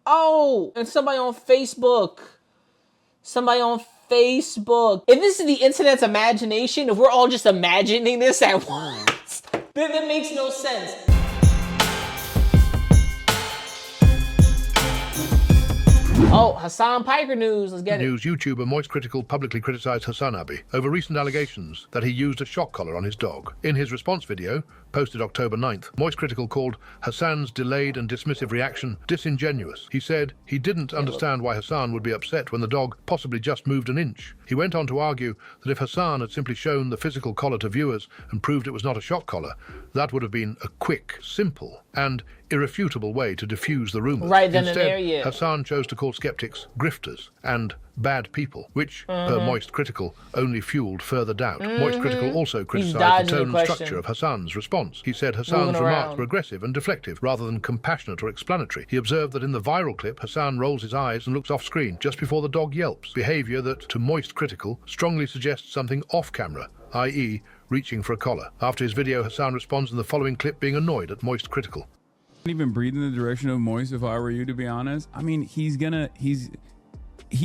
Oh, and somebody on Facebook. Somebody on Facebook. If this is the internet's imagination, if we're all just imagining this at once, then that makes no sense. Oh, Hasan Piker news. Let's get it. News YouTuber Moist Critical publicly criticized Hasanabi over recent allegations that he used a shock collar on his dog. In his response video, posted October 9th, Moist Critical called Hasan's delayed and dismissive reaction disingenuous. He said he didn't understand why Hasan would be upset when the dog possibly just moved an inch. He went on to argue that if Hasan had simply shown the physical collar to viewers and proved it was not a shock collar, that would have been a quick, simple, and irrefutable way to diffuse the rumors. Right then Instead, and there, yeah. Hasan chose to call skeptics grifters and bad people, which, per Moist Critical, only fueled further doubt. Moist Critical also criticized the tone and structure of Hasan's response. He said Hasan's remarks were aggressive and deflective, rather than compassionate or explanatory. He observed that in the viral clip, Hasan rolls his eyes and looks off-screen just before the dog yelps, behavior that, to Moist Critical, strongly suggests something off-camera, i.e. reaching for a collar. After his video, Hasan responds in the following clip, being annoyed at Moist Critical. Even breathe in the direction of Moist if I were you, to be honest. I mean, he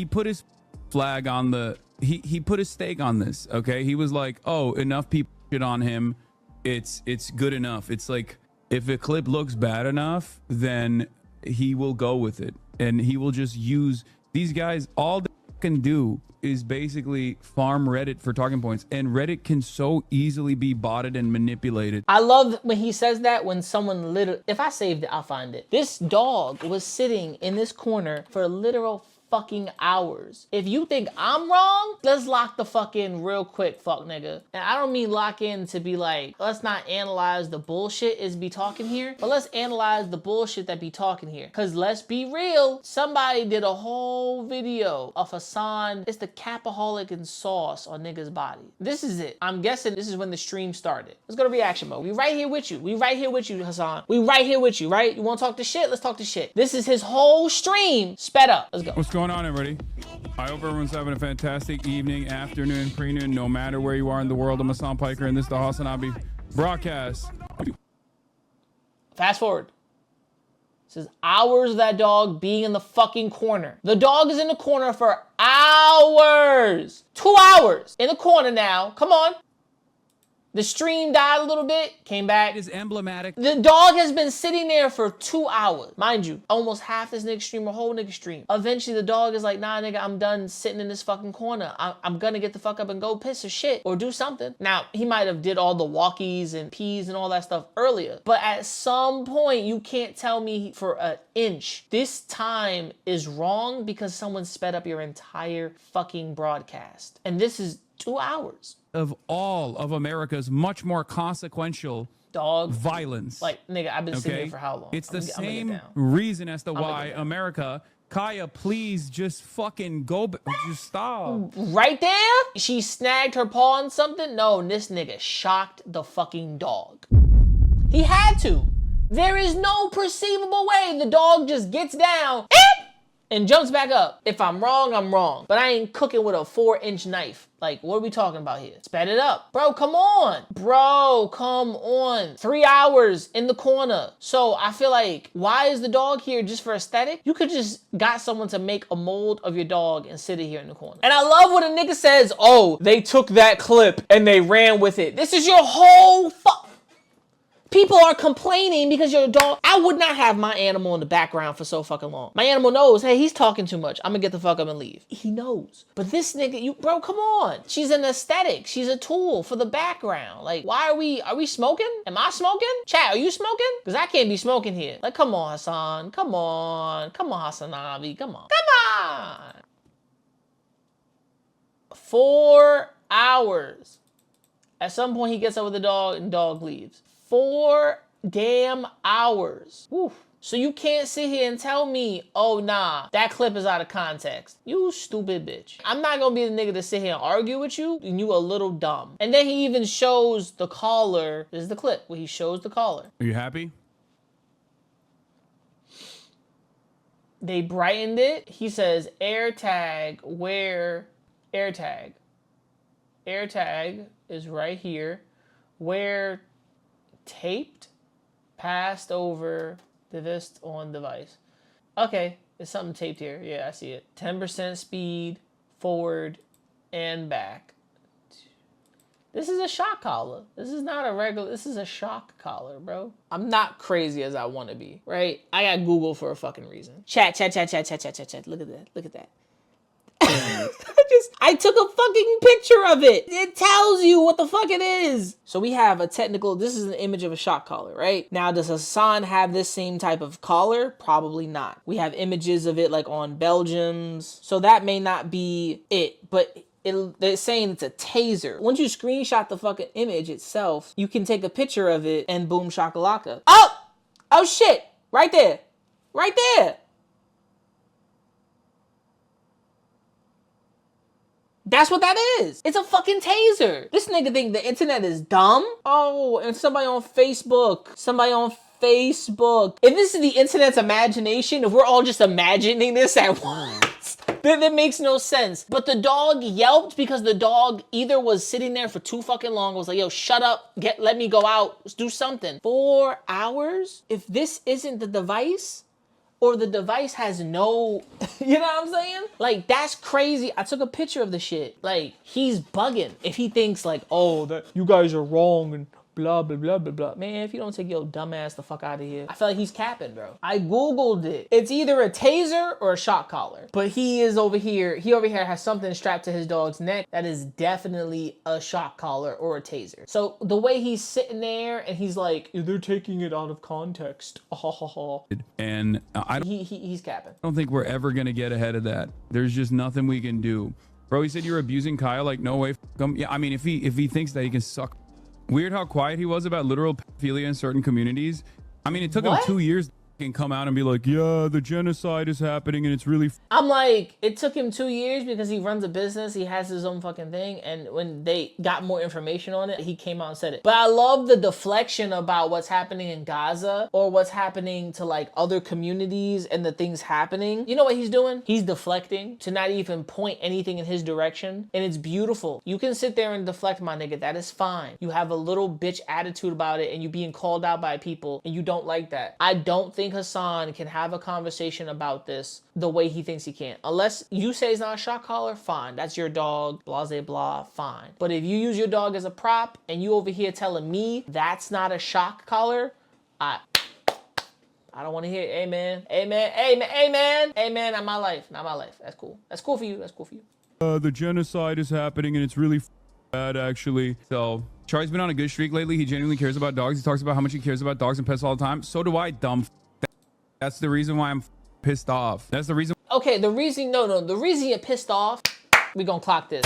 put his flag on the, he put his stake on this, okay? He was like, oh, enough people shit on him, it's good enough. It's like, if a clip looks bad enough, then he will go with it, and he will just use these guys. All they can do is basically farm Reddit for talking points, and Reddit can so easily be botted and manipulated. I love when he says that, when someone literally, if I saved it, I'll find it. This dog was sitting in this corner for literal fucking hours. If you think I'm wrong, let's lock the fuck in real quick, fuck nigga. And I don't mean lock in to be like, let's not analyze the bullshit is be talking here, but let's analyze the bullshit that be talking here. Cause let's be real, somebody did a whole video of Hasan. It's the capaholic and sauce on nigga's body. This is it. I'm guessing this is when the stream started. Let's go to reaction mode. We right here with you. We right here with you, Hasan. We right here with you, right? You wanna talk to shit? Let's talk to shit. This is his whole stream sped up. Let's go. What's going on, everybody? I hope everyone's having a fantastic evening, afternoon, pre-noon, no matter where you are in the world. I'm Hasan Piker, and this is the hasanabi broadcast. Fast forward. It says hours of that dog being in the fucking corner. The dog is in the corner for hours. 2 hours in the corner now. Come on. The stream died a little bit, came back. It is emblematic. The dog has been sitting there for 2 hours. Mind you, almost half this nigga stream, a whole nigga stream. Eventually the dog is like, nah nigga, I'm done sitting in this fucking corner. I'm gonna get the fuck up and go piss or shit or do something. Now, he might have did all the walkies and pees and all that stuff earlier, but at some point you can't tell me for an inch this time is wrong because someone sped up your entire fucking broadcast. And this is 2 hours. Of all of America's much more consequential dog violence. Like, nigga, I've been sitting here for how long? It's the same reason as to why America, Kaya, please just fucking go, just stop. Right there? She snagged her paw on something? No, this nigga shocked the fucking dog. He had to. There is no perceivable way the dog just gets down and jumps back up. If I'm wrong, I'm wrong. But I ain't cooking with a 4-inch knife. Like, what are we talking about here? Sped it up. Bro, come on. Bro, come on. 3 hours in the corner. So I feel like, why is the dog here just for aesthetic? You could just got someone to make a mold of your dog and sit it here in the corner. And I love when a nigga says, oh, they took that clip and they ran with it. This is your whole People are complaining because your dog. I would not have my animal in the background for so fucking long. My animal knows, hey, he's talking too much. I'm gonna get the fuck up and leave. He knows. But this nigga, bro, come on. She's an aesthetic. She's a tool for the background. Like, why are we smoking? Am I smoking? Chat, are you smoking? Because I can't be smoking here. Like, come on, Hasan. Come on. Come on, hasanabi. Come on. Come on. 4 hours. At some point, he gets up with the dog and dog leaves. 4 damn hours. Woo. So you can't sit here and tell me, oh nah, that clip is out of context. You stupid bitch. I'm not gonna be the nigga to sit here and argue with you, and you a little dumb. And then he even shows the collar. This is the clip where he shows the collar. Are you happy? They brightened it. He says, AirTag, where AirTag? AirTag is right here. Where taped, passed over the vest on device. Okay, There's something taped here. Yeah, I see it. 10% speed, forward, and back. This is a shock collar. This is not a regular, this is a shock collar, bro. I'm not crazy as I want to be, right? I got Google for a fucking reason. Chat. Look at that. I took a fucking picture of it. It tells you what the fuck it is. So we have a technical, this is an image of a shock collar, right? Now, does Hasan have this same type of collar? Probably not. We have images of it like on Belgium's. So that may not be it, but they're saying it's a taser. Once you screenshot the fucking image itself, you can take a picture of it and boom shakalaka. Oh shit, right there. That's what that is. It's a fucking taser. This nigga think the internet is dumb. Oh, and somebody on Facebook. If this is the internet's imagination, if we're all just imagining this at once, then that makes no sense. But the dog yelped because the dog either was sitting there for too fucking long, was like, yo, shut up, let me go out, let's do something. 4 hours? If this isn't the device, or the device has no, you know what I'm saying? Like, that's crazy. I took a picture of the shit. Like, he's bugging. If he thinks like, oh, that you guys are wrong and blah, blah, blah, blah, blah. Man, if you don't take your dumb ass the fuck out of here. I feel like he's capping, bro. I Googled it. It's either a taser or a shock collar. But he over here has something strapped to his dog's neck that is definitely a shock collar or a taser. So the way he's sitting there and he's like, they're taking it out of context. And he's capping. I don't think we're ever going to get ahead of that. There's just nothing we can do. Bro, he said you're abusing Kaya. Like, no way. Yeah, I mean, if he thinks that he can suck. Weird how quiet he was about literal pedophilia in certain communities. I mean, it took him 2 years to come out and be like, yeah, the genocide is happening and it's really... I'm like, it took him 2 years because he runs a business. He has his own fucking thing. And when they got more information on it, he came out and said it. But I love the deflection about what's happening in Gaza or what's happening to like other communities and the things happening. You know what he's doing? He's deflecting to not even point anything in his direction. And it's beautiful. You can sit there and deflect, my nigga. That is fine. You have a little bitch attitude about it and you being called out by people and you don't like that. I don't think Hasan can have a conversation about this the way he thinks he can. Unless you say it's not a shock collar, fine. That's your dog, blah, blah, blah, fine. But if you use your dog as a prop and you over here telling me that's not a shock collar, I don't want to hear it. Amen. Not my life. That's cool. That's cool for you. The genocide is happening and it's really bad, actually. So Charlie's been on a good streak lately. He genuinely cares about dogs. He talks about how much he cares about dogs and pets all the time. So do I, dumb. That's the reason why I'm pissed off. That's the reason. Okay, the reason you're pissed off, we gonna clock this.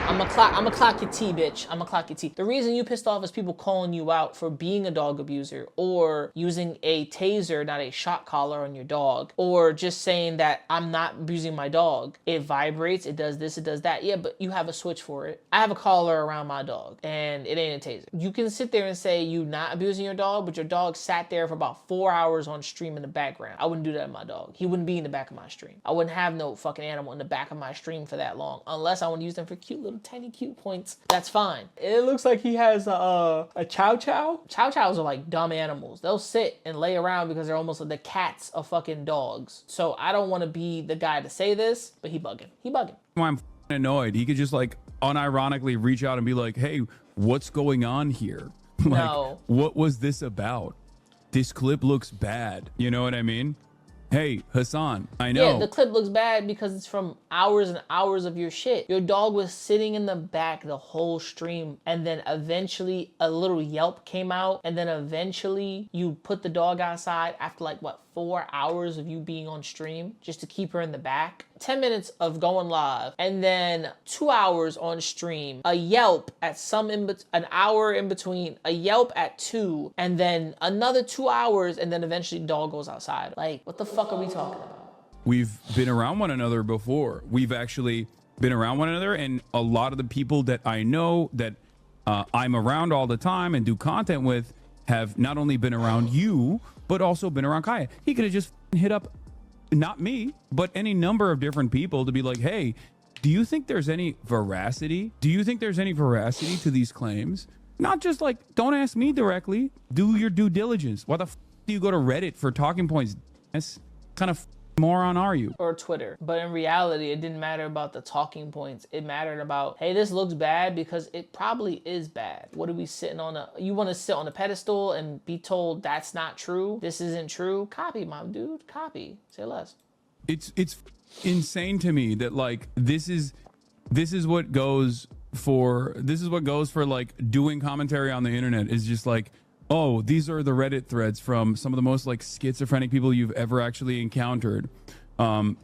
I'm gonna clock your T, bitch. I'm gonna clock your T. The reason you pissed off is people calling you out for being a dog abuser or using a taser, not a shock collar on your dog, or just saying that I'm not abusing my dog. It vibrates, it does this, it does that. Yeah, but you have a switch for it. I have a collar around my dog and it ain't a taser. You can sit there and say you not abusing your dog, but your dog sat there for about 4 hours on stream in the background. I wouldn't do that to my dog. He wouldn't be in the back of my stream. I wouldn't have no fucking animal in the back of my stream for that long, unless I want to use them for cute little tiny cute points. That's fine. It looks like he has a chow chow. Chow chows are like dumb animals. They'll sit and lay around because they're almost like the cats of fucking dogs. So I don't want to be the guy to say this, but he bugging. I'm annoyed. He could just like unironically reach out and be like, hey, what's going on here? Like, no. What was this about? This clip looks bad. You know what I mean? Hey, Hasan, I know. Yeah, the clip looks bad because it's from hours and hours of your shit. Your dog was sitting in the back the whole stream, and then eventually a little yelp came out, and then eventually you put the dog outside after like, what, 4 hours of you being on stream just to keep her in the back? 10 minutes of going live, and then 2 hours on stream, a yelp at an hour in between, a yelp at 2, and then another 2 hours, and then eventually dog goes outside. Like, what the fuck are we talking about? We've been around one another before. We've actually been around one another, and a lot of the people that I know that I'm around all the time and do content with have not only been around you, but also been around Kaya. He could have just hit up not me, but any number of different people to be like, hey, do you think there's any veracity? Do you think there's any veracity to these claims? Not just like, don't ask me directly. Do your due diligence. Why the f do you go to Reddit for talking points? That's kind of moron are you? Or Twitter. But in reality, it didn't matter about the talking points. It mattered about, hey, this looks bad because it probably is bad. What are we sitting on you want to sit on a pedestal and be told that's not true? This isn't true? Copy, my dude. Copy. Say less. It's insane to me that like this is what goes for like doing commentary on the internet is just like, oh, these are the Reddit threads from some of the most like schizophrenic people you've ever actually encountered.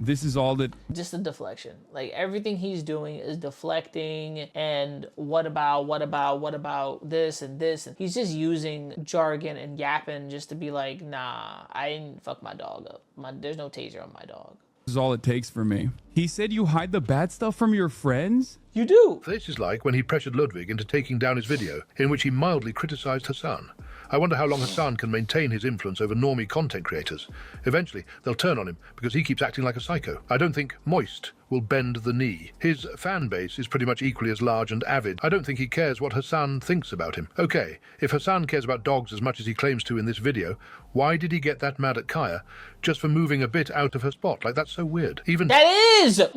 This is all that. Just a deflection. Like everything he's doing is deflecting. And what about this and this? And he's just using jargon and yapping just to be like, nah, I didn't fuck my dog up. There's no taser on my dog. This is all it takes for me. He said you hide the bad stuff from your friends? You do. This is like when he pressured Ludwig into taking down his video, in which he mildly criticized Hasan. I wonder how long Hasan can maintain his influence over normie content creators. Eventually, they'll turn on him because he keeps acting like a psycho. I don't think Moist will bend the knee. His fan base is pretty much equally as large and avid. I don't think he cares what Hasan thinks about him. Okay, if Hasan cares about dogs as much as he claims to in this video, why did he get that mad at Kaya just for moving a bit out of her spot? Like, that's so weird. Even that is the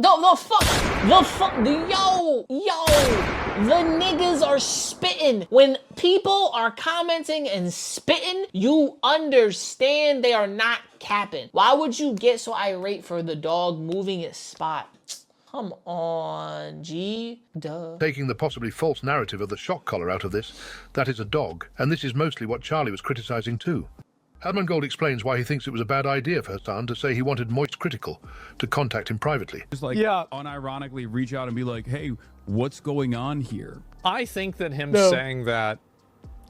niggas are spitting. When people are commenting and spitting, you understand they are not capping. Why would you get so irate for the dog moving its spot? Come on, G. Duh. Taking the possibly false narrative of the shock collar out of this, that is a dog, and this is mostly what Charlie was criticizing too. Gold explains why he thinks it was a bad idea for Hasan to say he wanted Moist Critical to contact him privately. Just like unironically reach out and be like, hey, what's going on here? I think that him saying that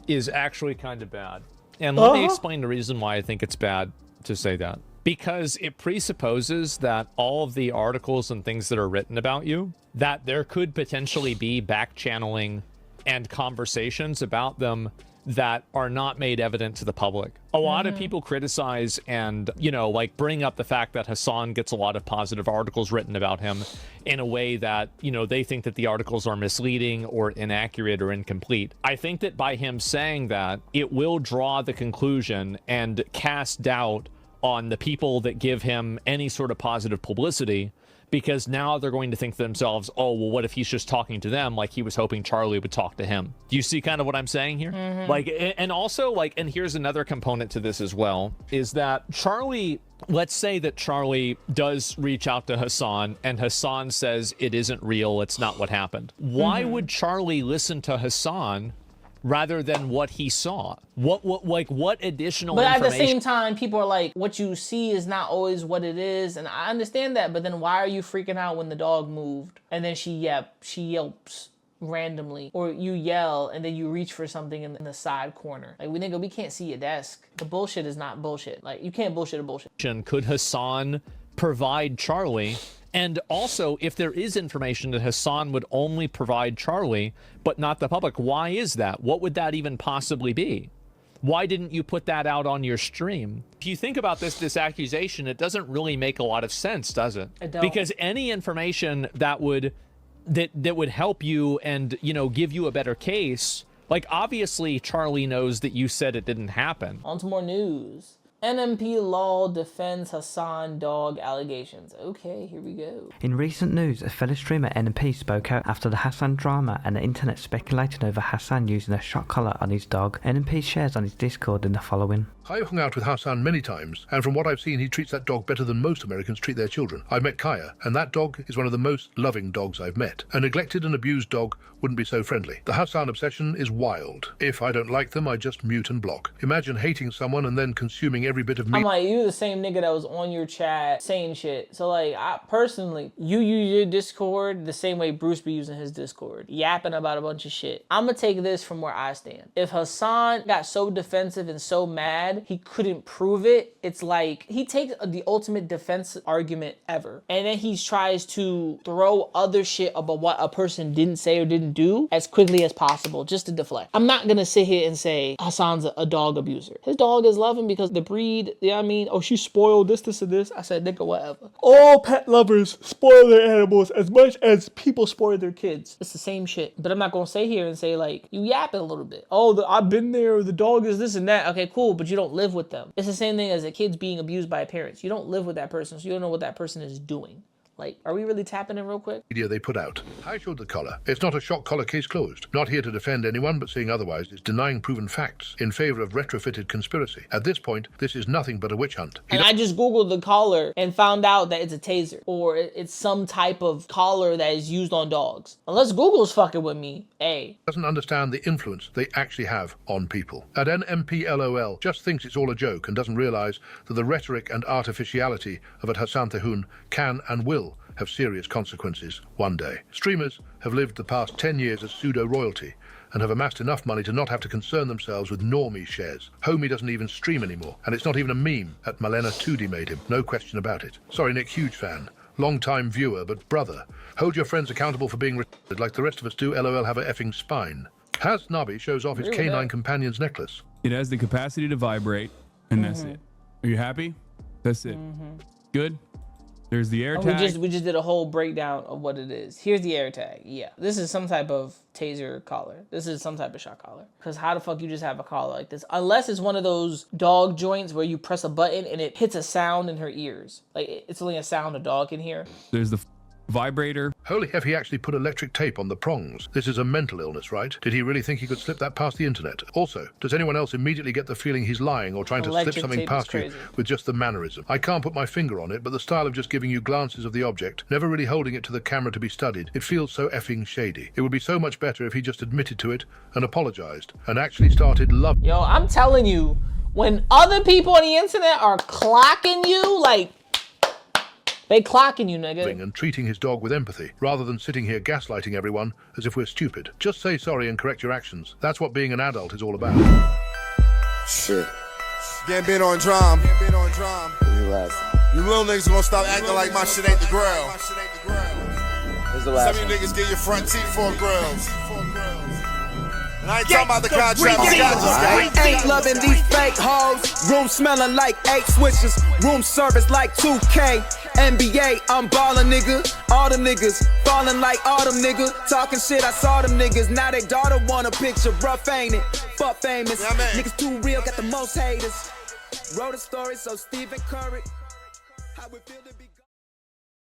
is actually kind of bad. And let me explain the reason why I think it's bad to say that. Because it presupposes that all of the articles and things that are written about you, that there could potentially be back channeling and conversations about them that are not made evident to the public. A lot of people criticize and, you know, like bring up the fact that Hasan gets a lot of positive articles written about him in a way that, you know, they think that the articles are misleading or inaccurate or incomplete. I think that by him saying that, it will draw the conclusion and cast doubt on the people that give him any sort of positive publicity, because now they're going to think to themselves, oh, well, what if he's just talking to them like he was hoping Charlie would talk to him? Do you see kind of what I'm saying here? Like, and also, like, and here's another component to this as well, is that Charlie, let's say that Charlie does reach out to Hasan and Hasan says it isn't real, it's not what happened. Why would Charlie listen to Hasan rather than what he saw? What additional information? But at the same time, people are like, what you see is not always what it is. And I understand that, but then why are you freaking out when the dog moved? And then she yelps randomly. Or you yell and then you reach for something in the side corner. Like, we can't see your desk. The bullshit is not bullshit. Like, you can't bullshit a bullshit. Could Hasan provide Charlie? And also, if there is information that Hasan would only provide Charlie, but not the public, why is that? What would that even possibly be? Why didn't you put that out on your stream? If you think about this accusation, it doesn't really make a lot of sense, does it? It don't. Because any information that would help you and, you know, give you a better case, like, obviously Charlie knows that you said it didn't happen. On to more news. NMP Law defends Hasan dog allegations. Okay, here we go. In recent news, a fellow streamer NMP spoke out after the Hasan drama and the internet speculating over Hasan using a shock collar on his dog. NMP shares on his Discord in the following. I've hung out with Hasan many times, and from what I've seen, he treats that dog better than most Americans treat their children. I met Kaya, and that dog is one of the most loving dogs I've met. A neglected and abused dog wouldn't be so friendly. The Hasan obsession is wild. If I don't like them, I just mute and block. Imagine hating someone and then consuming every bit of meat. I'm like, you the same nigga that was on your chat saying shit. So like, I personally, you use your Discord the same way Bruce be using his Discord, yapping about a bunch of shit. I'm gonna take this from where I stand. If Hasan got so defensive and so mad he couldn't prove it, it's like he takes the ultimate defense argument ever, and then he tries to throw other shit about what a person didn't say or didn't do as quickly as possible just to deflect. I'm not gonna sit here and say Hasan's a dog abuser. His dog is loving because the breed, you know what I mean? Oh, she spoiled this and this. I said, nigga, whatever. All pet lovers spoil their animals as much as people spoil their kids. It's the same shit. But I'm not gonna sit here and say, like, you yapping a little bit. Oh, I've been there, the dog is this and that. Okay, cool, but you don't don't live with them. It's the same thing as a kid's being abused by parents. You don't live with that person, so you don't know what that person is doing. Like, are we really tapping in real quick? Media they put out. I showed the collar. It's not a shock collar, case closed. Not here to defend anyone, but seeing otherwise is denying proven facts in favor of retrofitted conspiracy. At this point, this is nothing but a witch hunt. And I just Googled the collar and found out that it's a taser, or it's some type of collar that is used on dogs. Unless Google's fucking with me, doesn't understand the influence they actually have on people. At NMPLOL just thinks it's all a joke and doesn't realize that the rhetoric and artificiality of at Hasan Piker can and will have serious consequences one day. Streamers have lived the past 10 years as pseudo-royalty and have amassed enough money to not have to concern themselves with normie shares. Homie doesn't even stream anymore, and it's not even a meme at Malena 2D made him, no question about it. Sorry Nick, huge fan. Long-time viewer, but brother, hold your friends accountable for being retarded like the rest of us do. LOL have a effing spine. Hasanabi shows off his canine companion's necklace. It has the capacity to vibrate, and that's it. Are you happy? That's it. Good? There's the air tag. We just did a whole breakdown of what it is. Here's the air tag. Yeah, this is some type of taser collar. This is some type of shock collar. Because how the fuck you just have a collar like this? Unless it's one of those dog joints where you press a button and it hits a sound in her ears. Like, it's only a sound a dog can hear. There's the vibrator. Holy F, he actually put electric tape on the prongs. This is a mental illness, right? Did he really think he could slip that past the internet? Also, does anyone else immediately get the feeling he's lying or trying to slip something past you with just the mannerism? I can't put my finger on it, but the style of just giving you glances of the object, never really holding it to the camera to be studied, it feels so effing shady. It would be so much better if he just admitted to it and apologized and actually started loving. Yo, I'm telling you, when other people on the internet are clocking you, like, they clocking you, nigga. And treating his dog with empathy, rather than sitting here gaslighting everyone as if we're stupid. Just say sorry and correct your actions. That's what being an adult is all about. Shit. Been on drum. You little niggas gonna stop acting like my shit ain't the grill. Some of you niggas get your front teeth for grills. And I ain't talking about the contract. Ain't loving these fake hoes. Room smelling like 8 switches. Room service like 2K. NBA, I'm ballin', nigga. All them niggas falling like autumn, nigga. Talking shit, I saw them niggas. Now they daughter want a picture. Rough, ain't it? Fuck famous. Yeah, man. Niggas too real, got the most haters. Wrote a story so Stephen Curry. How it feel to be